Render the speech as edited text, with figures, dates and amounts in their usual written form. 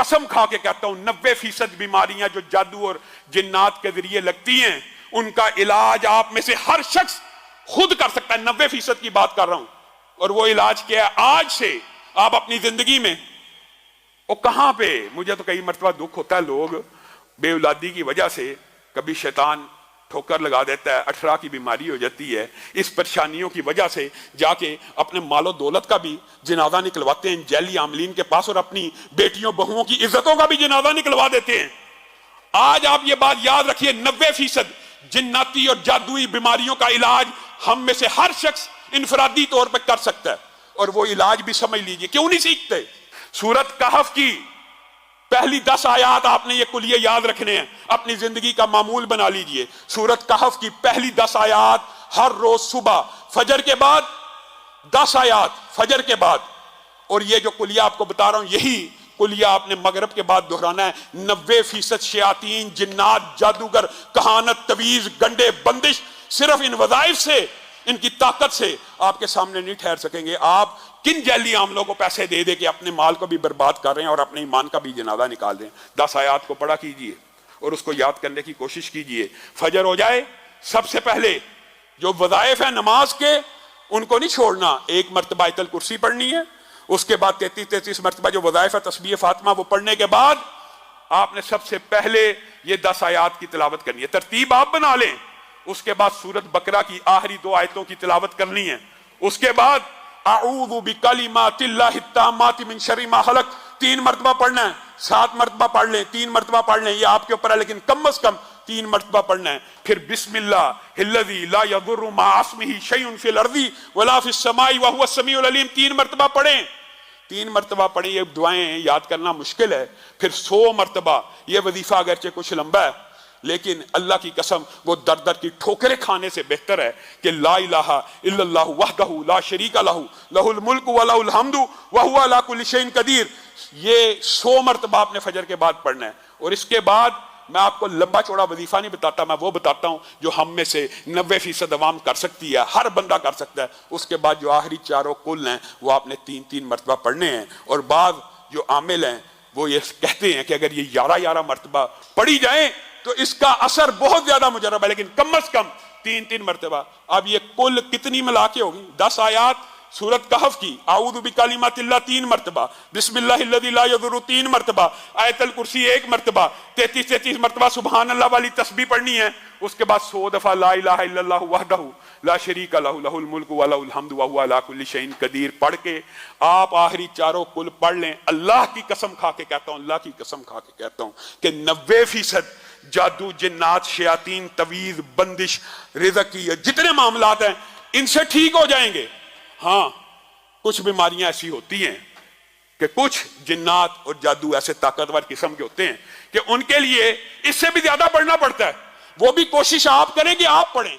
कसम खा के कहता हूं 90% बीमारियां जो जादू और जिन्नात के जरिए लगती हैं उनका इलाज आप में से हर शख्स खुद कर सकता है। 90% की बात कर रहा हूं। और वो इलाज क्या है? आज से आप अपनी जिंदगी में, वो कहां पे, मुझे तो कई मरतबा दुख होता है, लोग बेऔलादी की वजह से कभी शैतान ठोकर लगा देता है, अठरा की बीमारी हो जाती है, इस परेशानियों की वजह से जाके अपने मालो दौलत का भी जनाजा निकलवाते हैं जैली आमलीन के पास, और अपनी बेटियों बहुओं की इज्जतों का भी जनाजा निकलवा देते हैं। आज आप ये बात याद रखिए, 90% जिन्नाती और जादुई बीमारियों का इलाज हम में से हर शख्स इनफरादी तौर पर कर सकता है। और वो इलाज भी समझ लीजिए, क्यों नहीं सीखते? सूरत कहफ की पहली 10 आयात आपने ये कुलिये याद रखने हैं, अपनी जिंदगी का मामूल बना लीजिए। सूरत कहफ की पहली 10 आयात हर रोज सुबह फजर के बाद 10 आयात फजर के बाद, और ये जो कुलिया आपको बता रहा हूं यही कुलिया आपने मगरब के बाद दोहराना है। 90% शयातीन, जिन्नात, जादूगर, कहानत, तवीज, गंडे, बंदिश सिर्फ इन वज़ाइफ से, इनकी ताकत से आपके सामने नहीं ठहर सकेंगे। आप किन जैली आमलों को पैसे दे दे के अपने माल को भी बर्बाद कर रहे हैं और अपने ईमान का भी जनाजा निकाल रहे हैं। 10 आयात को पढ़ा कीजिए और उसको याद करने की कोशिश कीजिए। फजर हो जाए, सबसे पहले जो वज़ाइफ है नमाज के उनको नहीं छोड़ना। 1 मरतबा आयतल कुर्सी पढ़नी है, उसके बाद 33 मरतबा जो वज़ाइफ है तस्बीह फातिमा वो पढ़ने के बाद आपने सबसे पहले ये 10 आयात की तिलावत करनी है। तरतीब आप बना लें। उसके बाद सूरत बकरा की आखिरी 2 आयतों की तिलावत करनी है। उसके बाद अऊज़ु बिकलिमातिल्लाहि ताम्माति मिन शर्रि मा खलक 3 मरतबा पढ़ना है। 7 मरतबा पढ़ लें, 3 मरतबा पढ़ लें, ये आपके ऊपर है, लेकिन कम से कम 3 मरतबा पढ़ना है। फिर बिस्मिल्लाहिल्लज़ी ला यदुर्रु मा इस्मिही शैउन फिल अर्ज़ि वला फिस समाई व हुवस समीउल अलीम 3 मरतबा पढ़ें। 3 मरतबा पढ़ें। ये दुआएं याद करना मुश्किल है। फिर 100 मरतबा, ये वजीफा अगरचे कुछ लंबा है लेकिन अल्लाह की कसम वो दर दर की ठोकरें खाने से बेहतर है कि ला इलाहा इल्लल्लाहु वहदहु ला शरीका लहू लहुल मुल्कु व लहुल हम्दु व हुवा अला कुल्लि शैइन कदीर। ये 100 मरतबा आपने फजर के बाद पढ़ना है। और इसके बाद मैं आपको लंबा चौड़ा वजीफा नहीं बताता, मैं वो बताता हूं जो हम में से 90% अवाम कर सकती है, हर बंदा कर सकता है। उसके बाद जो आखिरी 4 कुल हैं वो आपने 3-3 मरतबा पढ़ने हैं। और बाद जो आमिल हैं वो ये कहते हैं कि अगर ये 11-11 मरतबा पढ़ी जाए तो इसका असर बहुत ज्यादा मुजरब है, लेकिन कम से कम 3-3 मरतबा। अब ये कुल कितनी मिला के होगी? 10 आयात सूरत कहफ की, आऊज़ु बिकलिमातिल्लाह 3 मरतबा, बिस्मिल्लाहिल्लज़ी ला यदुर्रु 3 मरतबा, आयतल कुर्सी 1 मरतबा, 33 मरतबा सुभान अल्लाह वाली तस्बीह पढ़नी है। उसके बाद 100 दफा ला इलाहा इल्लल्लाहु वहदहु ला शरीका लहू लहुल मुल्कु व लहुल हम्दु व हुवा अला कुल्लि शैइन कदीर पढ़ के आप आखिरी 4 कुल पढ़ लें। अल्लाह की कसम खा के कहता हूं, अल्लाह की कसम खा के कहता हूं कि 90% जादू, जिन्नात, शयातीन, तवीज, बंदिश, रिज़्क़ की जितने मामलात हैं इनसे ठीक हो जाएंगे। हाँ, कुछ बीमारियां ऐसी होती हैं कि कुछ जिन्नात और जादू ऐसे ताकतवर किस्म के होते हैं कि उनके लिए इससे भी ज्यादा पढ़ना पड़ता है। वो भी कोशिश आप करें कि आप पढ़ें।